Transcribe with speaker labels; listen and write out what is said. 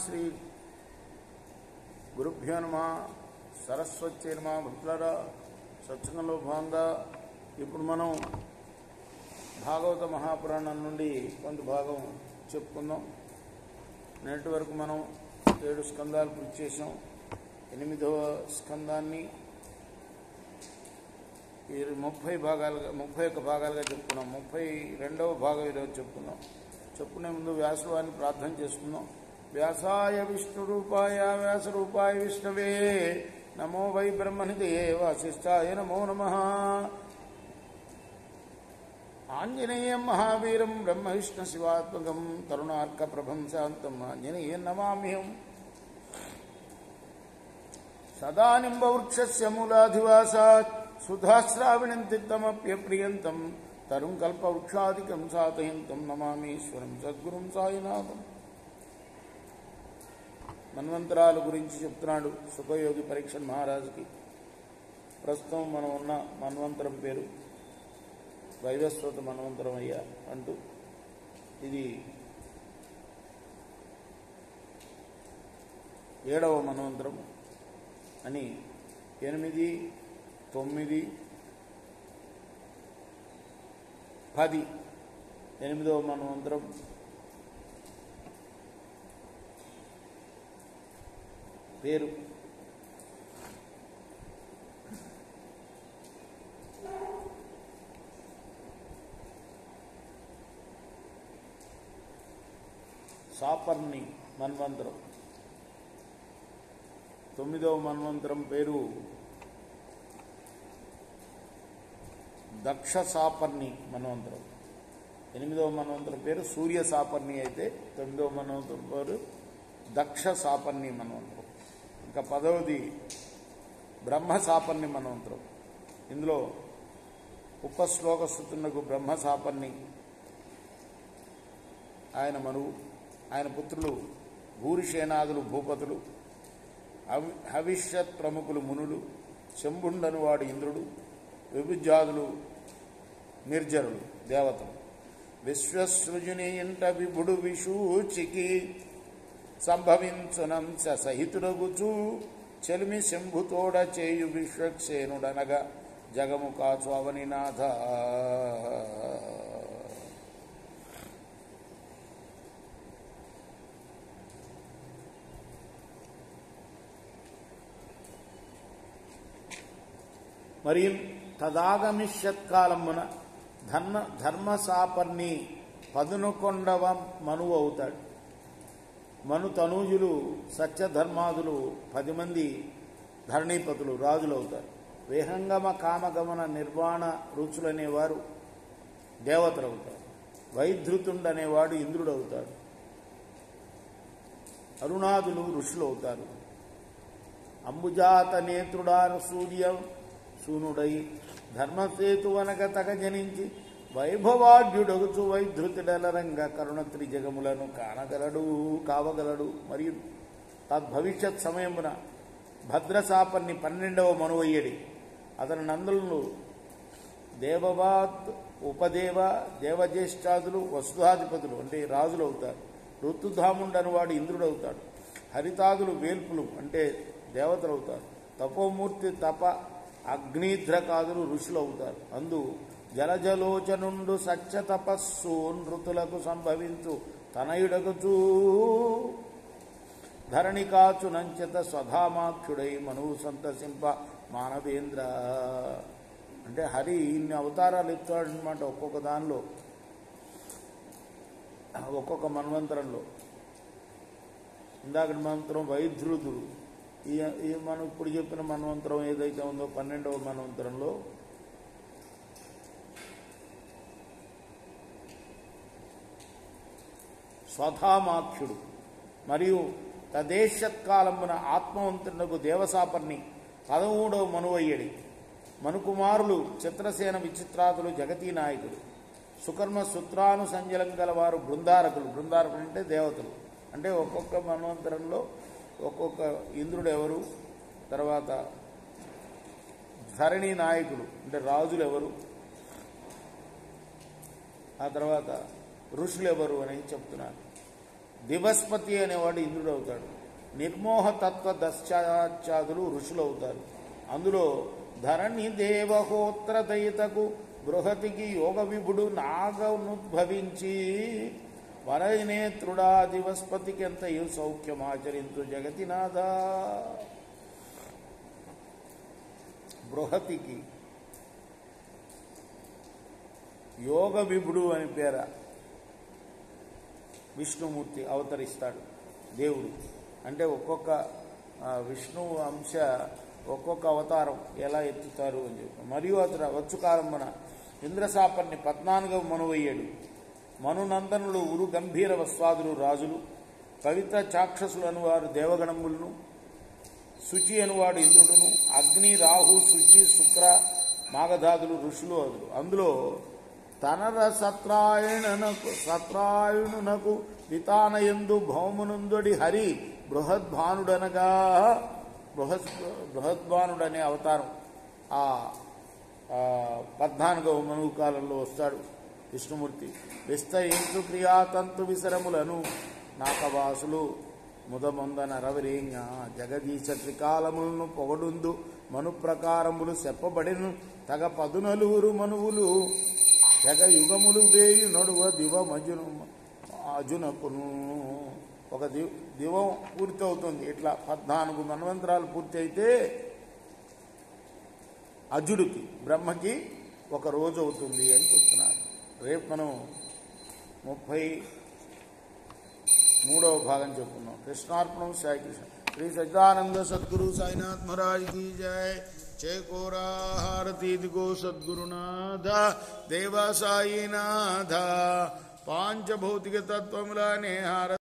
Speaker 1: శ్రీ గురుభ్యో నమః. సరస్వతి నమః. భక్తులారా, సత్సంగంలో భాగంగా ఇప్పుడు మనం భాగవత మహాపురాణం నుండి కొంత భాగం చెప్పుకుందాం. నేటి వరకు మనం 7 స్కందాలు పూర్తి చేసాం. 8వ స్కందాన్ని 31 భాగాలుగా చెప్పుకున్నాం. 32వ భాగం ఈరోజు చెప్పుకునే ముందు వ్యాసవారిని ప్రార్థన చేసుకుందాం. వ్యాసాయ విష్ణురూపాయ వ్యాసరూపాయ విష్ణవే నమో వై బ్రహ్మనిధయే వాసిష్ఠాయ నమో నమః. ఆంజనేయం మహావీరం బ్రహ్మవిష్ణు శివాత్మకం కరుణార్క ప్రభం శాంతం ఆంజనేయం నమామ్యహం. సదా నింబవృక్షస్య మూలాధివాసాత్ సుధాశ్రావిణం తిత్తమప్యప్రియంతం తరుం కల్పవృక్షాదికం సాతయంతం నమామీశ్వరం సద్గురుం సాయినాథం. మన్వంతరాల గురించి చెప్తున్నాడు సుఖయోగి పరీక్షణ్ మహారాజుకి. ప్రస్తుతం మనం ఉన్న మన్వంతరం పేరు వైవస్వత మన్వంతరం అయ్యా అంటూ, ఇది 7వ మన్వంతరం అని 8, 9, 10 8వ మన్వంతరం పేరు సాపర్ణి మన్వంతరం. 9వ మన్వంతరం పేరు దక్ష సాపర్ణి మన్వంతరం. 8వ మన్వంతరం పేరు సూర్య సాపర్ణి అయితే 9వ మన్వంతరం పేరు దక్ష సాపర్ణి మన్వంతరం. ఇంకా 10వది బ్రహ్మ సాపర్ణి మన్వంతరం. ఇందులో ఉపశ్లోకస్తుతునకు బ్రహ్మ సాపర్ణి ఆయన మనువు, ఆయన పుత్రులు భూరిసేనాదులు భూపతులు, హవిష్యత్ ప్రముఖులు మునులు, శంభుండను వాడు ఇంద్రుడు, విభుజాదులు నిర్జరులు దేవతలు. విశ్వసృజుని ఇంట విభుడు విషూచికి సంభవించునంశ సహితురగుచు చెలిమి శంభుతోడ చేయు విశ్వక్సేనుడనగా జగము కాచు అవనినాథ. మరియు తదాగమిష్యత్కాలమున ధర్మసాపర్ణి 11వ మనువు అవుతాడు. మను తనూజులు సత్యధర్మాదులు 10 మంది ధరణీపతులు రాజులు అవుతారు. విహంగమ కామగమన నిర్వాణ రుచులనేవారు దేవతలు అవుతారు. వైధృతుండనేవాడు ఇంద్రుడు అవుతాడు. అరుణాదులు ఋషులు అవుతారు. అంబుజాత నేత్రుడాను సూర్య సూనుడై ధర్మసేతువనక తగ జనించి వైభవాఢ్యుడగుచు వైధృతుడలరంగ కరుణ త్రిజగములను కావగలడు. మరియు తద్భవిష్యత్ సమయమున భద్రసాపర్ణి 12వ మనువయ్యడి. అతని నందులను దేవవాత్ ఉపదేవ దేవజ్యేష్ఠాదులు వసుధాధిపతులు అంటే రాజులు అవుతారు. ఋతుధాముండను వాడు ఇంద్రుడు అవుతాడు. హరితాదులు వేల్పులు అంటే దేవతలు అవుతారు. తపోమూర్తి తప అగ్నిధ్రకాదులు ఋషులు అవుతారు. అందు జలజలోచనుండు సత్య తపస్సు నృతులకు సంభవించు తనయుడగుచూ ధరణి కాచు నంచత స్వధామాక్షుడై మనువు సంతసింప మానవేంద్ర. అంటే హరి ఇన్ని అవతారాలు ఎత్తాడనమాట. ఒక్కొక్క దానిలో ఒక్కొక్క మన్వంతరంలో. ఇందాక మన్వంతరం వైధృతుడు. ఈ మనం ఇప్పుడు చెప్పిన మన్వంతరం ఏదైతే ఉందో 12వ మన్వంతరంలో స్వధామాఖ్యుడు. మరియు తదేశత్కాలమున ఆత్మవంతునకు దేవసాపర్ణి 13వ మనువయ్యడి. మనుకుమారులు చిత్రసేన విచిత్రాదులు జగతీ నాయకుడు. సుకర్మ సూత్రాను సంజలం గలవారు బృందారకులు. బృందారకులు అంటే దేవతలు. అంటే ఒక్కొక్క మన్వంతరంలో ఒక్కొక్క ఇంద్రుడు ఎవరు, తర్వాత ధరణి నాయకులు అంటే రాజులు ఎవరు, ఆ తర్వాత ఋషులు ఎవరు అని చెప్తున్నారు. దివస్పతి అనేవాడు ఇంద్రుడు అవుతాడు. నిర్మోహతత్వ దశ్చాదులు ఋషులు అవుతారు. అందులో ధరణి దేవహోత్ర దయితకు బృహతికి యోగ విభుడు నాగనుద్భవించి వరనేత్రుడా దివస్పతికి ఎంతయు సౌఖ్యమాచరించు జగతినాథ. బృహతికి యోగ విభుడు అని పేర విష్ణుమూర్తి అవతరిస్తాడు. దేవుడు అంటే ఒక్కొక్క విష్ణువు అంశ ఒక్కొక్క అవతారం ఎలా ఎత్తుతారు అని చెప్పి. మరియు అతడు వచ్చు కాలంబన ఇంద్రసాపర్ని 14వ మనువయ్యాడు. మనునందనులు ఉరు గంభీర వస్వాదులు రాజులు, పవిత్ర చాక్షసులు అనువారు దేవగణములను, శుచి అనువాడు ఇంద్రుడును, అగ్ని రాహు శుచి శుక్ర మాగధాదులు ఋషులు అదులు. అందులో తనర సత్రాయణునకు వితానయందు భౌమునందుడి హరి బృహద్భానుడనగా బృహద్భానుడనే అవతారం ఆ 14వ మనువు కాలంలో వస్తాడు విష్ణుమూర్తి. విస్తరించు క్రియాతంతు విసరములను నాకవాసులు ముదమొందన రవరేంగ జగదీశ త్రికాలములను పొగడుందు మను ప్రకారములు చెప్పబడిను తగ 14 మనువులు జగ యుగములు వేయు నడువ దివమజును అజునకును. ఒక దివం పూర్తవుతుంది. ఇట్లా 14 మన్వంతరాలు పూర్తి అయితే అజుడికి బ్రహ్మకి ఒక రోజు అవుతుంది అని చెప్తున్నారు. రేపు మనం 33వ భాగం చెప్పుకున్నాం. కృష్ణార్పణం. సాయి కృష్ణ. శ్రీ సచ్చిదానంద సద్గురు సాయినాథ్ మహారాజ్ की जय. చేకోరా హారతి దిగో సద్గురునాథ దేవ సాయినాథ. పాంచభౌతిక తత్వములనే హారతి